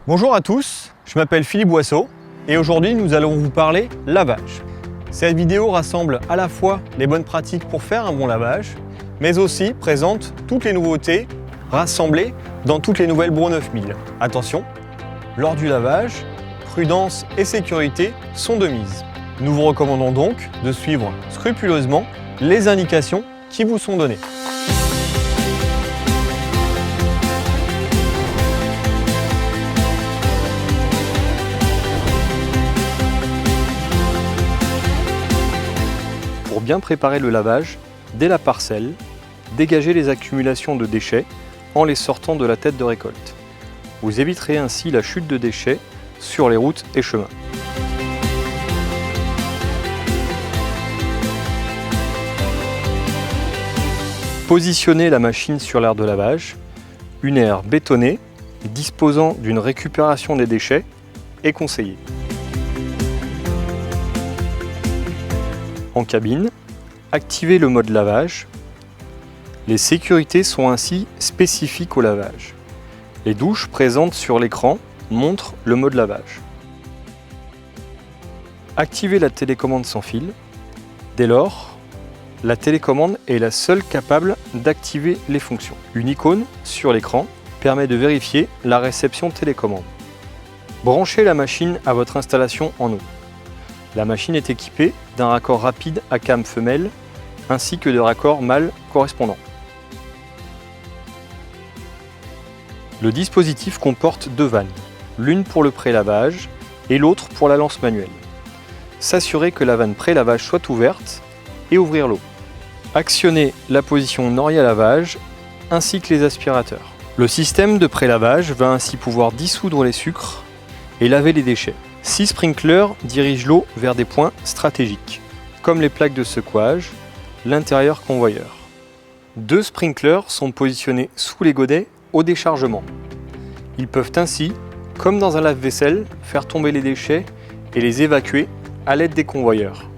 Bonjour à tous, je m'appelle Philippe Boisseau et aujourd'hui nous allons vous parler lavage. Cette vidéo rassemble à la fois les bonnes pratiques pour faire un bon lavage, mais aussi présente toutes les nouveautés rassemblées dans toutes les nouvelles Bro 9000. Attention, lors du lavage, prudence et sécurité sont de mise. Nous vous recommandons donc de suivre scrupuleusement les indications qui vous sont données. Pour bien préparer le lavage, dès la parcelle, dégagez les accumulations de déchets en les sortant de la tête de récolte. Vous éviterez ainsi la chute de déchets sur les routes et chemins. Positionnez la machine sur l'aire de lavage. Une aire bétonnée disposant d'une récupération des déchets est conseillée. En cabine, activez le mode lavage. Les sécurités sont ainsi spécifiques au lavage. Les douches présentes sur l'écran montrent le mode lavage. Activez la télécommande sans fil. Dès lors, la télécommande est la seule capable d'activer les fonctions. Une icône sur l'écran permet de vérifier la réception télécommande. Branchez la machine à votre installation en eau. La machine est équipée d'un raccord rapide à cam femelle ainsi que de raccords mâles correspondants. Le dispositif comporte deux vannes, l'une pour le pré-lavage et l'autre pour la lance manuelle. S'assurer que la vanne pré-lavage soit ouverte et ouvrir l'eau. Actionnez la position Noria lavage ainsi que les aspirateurs. Le système de pré-lavage va ainsi pouvoir dissoudre les sucres et laver les déchets. 6 sprinklers dirigent l'eau vers des points stratégiques, comme les plaques de secouage, l'intérieur convoyeur. 2 sprinklers sont positionnés sous les godets au déchargement. Ils peuvent ainsi, comme dans un lave-vaisselle, faire tomber les déchets et les évacuer à l'aide des convoyeurs.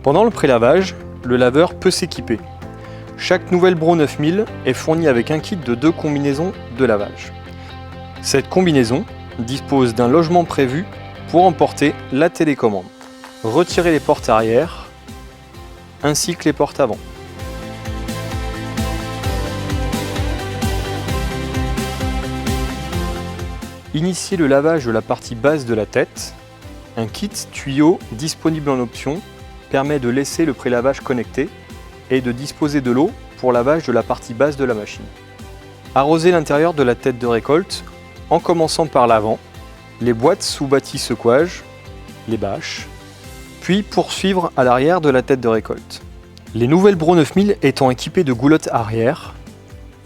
Pendant le pré-lavage, le laveur peut s'équiper. Chaque nouvelle Bro 9000 est fournie avec un kit de 2 combinaisons de lavage. Cette combinaison dispose d'un logement prévu pour emporter la télécommande. Retirez les portes arrière ainsi que les portes avant. Initiez le lavage de la partie basse de la tête. Un kit tuyau disponible en option permet de laisser le pré-lavage connecté et de disposer de l'eau pour lavage de la partie basse de la machine. Arrosez l'intérieur de la tête de récolte en commençant par l'avant, les boîtes sous bâti secouage, les bâches, puis poursuivre à l'arrière de la tête de récolte. Les nouvelles Bro 9000 étant équipées de goulottes arrière,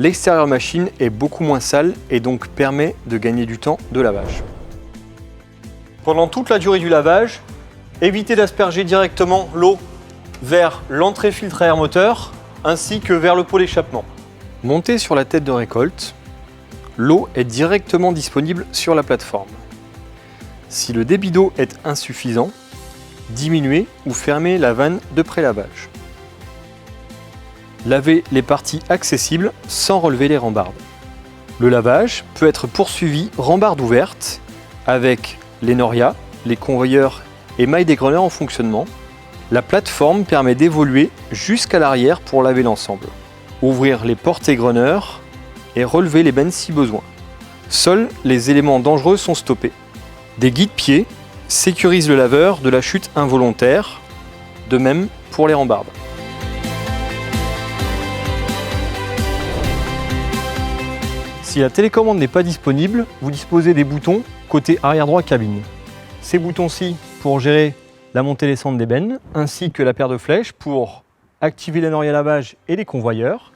l'extérieur machine est beaucoup moins sale et donc permet de gagner du temps de lavage. Pendant toute la durée du lavage, évitez d'asperger directement l'eau vers l'entrée filtre à air moteur ainsi que vers le pot d'échappement. Montez sur la tête de récolte. L'eau est directement disponible sur la plateforme. Si le débit d'eau est insuffisant, diminuez ou fermez la vanne de pré-lavage. Lavez les parties accessibles sans relever les rambardes. Le lavage peut être poursuivi rambarde ouverte avec les Noria, les convoyeurs et mailles dégreneurs en fonctionnement. La plateforme permet d'évoluer jusqu'à l'arrière pour laver l'ensemble. Ouvrir les portes égreneurs et relever les bennes si besoin. Seuls les éléments dangereux sont stoppés. Des guides-pieds sécurisent le laveur de la chute involontaire, de même pour les rambardes. Si la télécommande n'est pas disponible, vous disposez des boutons côté arrière droit cabine. Ces boutons-ci pour gérer la montée et descente des bennes, ainsi que la paire de flèches pour activer les Noria lavage et les convoyeurs,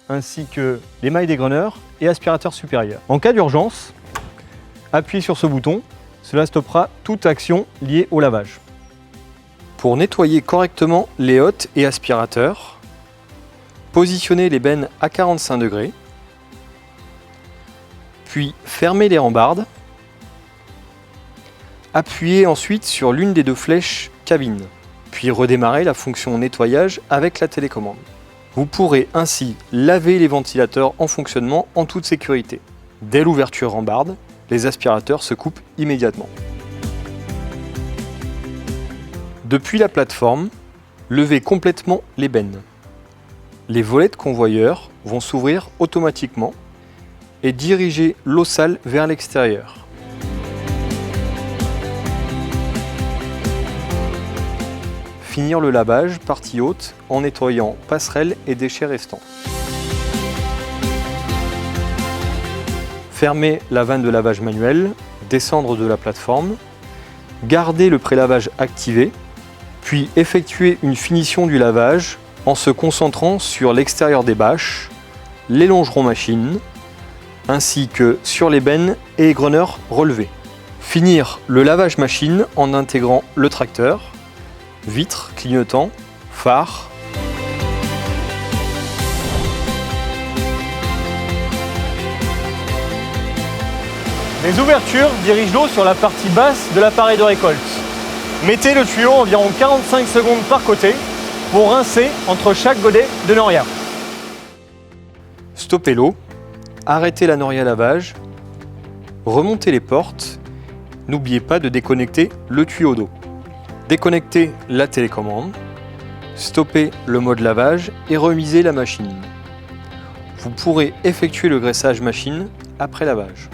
ainsi que les mailles dégreneurs et aspirateurs supérieurs. En cas d'urgence, appuyez sur ce bouton, cela stoppera toute action liée au lavage. Pour nettoyer correctement les hottes et aspirateurs, positionnez les bennes à 45 degrés, puis fermez les rambardes. Appuyez ensuite sur l'une des 2 flèches cabine, puis redémarrez la fonction nettoyage avec la télécommande. Vous pourrez ainsi laver les ventilateurs en fonctionnement en toute sécurité. Dès l'ouverture rambarde, les aspirateurs se coupent immédiatement. Depuis la plateforme, levez complètement l'ébène. Les volets de convoyeur vont s'ouvrir automatiquement et diriger l'eau sale vers l'extérieur. Finir le lavage partie haute en nettoyant passerelles et déchets restants. Fermer la vanne de lavage manuel, descendre de la plateforme, garder le prélavage activé, puis effectuer une finition du lavage en se concentrant sur l'extérieur des bâches, les longerons machines, ainsi que sur l'ébène et égreneurs relevés. Finir le lavage machine en intégrant le tracteur, vitres, clignotants, phares. Les ouvertures dirigent l'eau sur la partie basse de l'appareil de récolte. Mettez le tuyau environ 45 secondes par côté pour rincer entre chaque godet de noria. Stoppez l'eau, arrêtez la noria lavage, remontez les portes. N'oubliez pas de déconnecter le tuyau d'eau. Déconnectez la télécommande, stoppez le mode lavage et remisez la machine. Vous pourrez effectuer le graissage machine après lavage.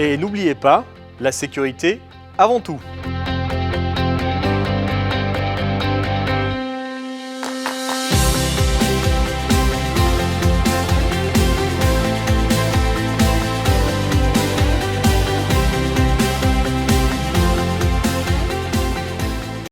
Et n'oubliez pas, la sécurité avant tout.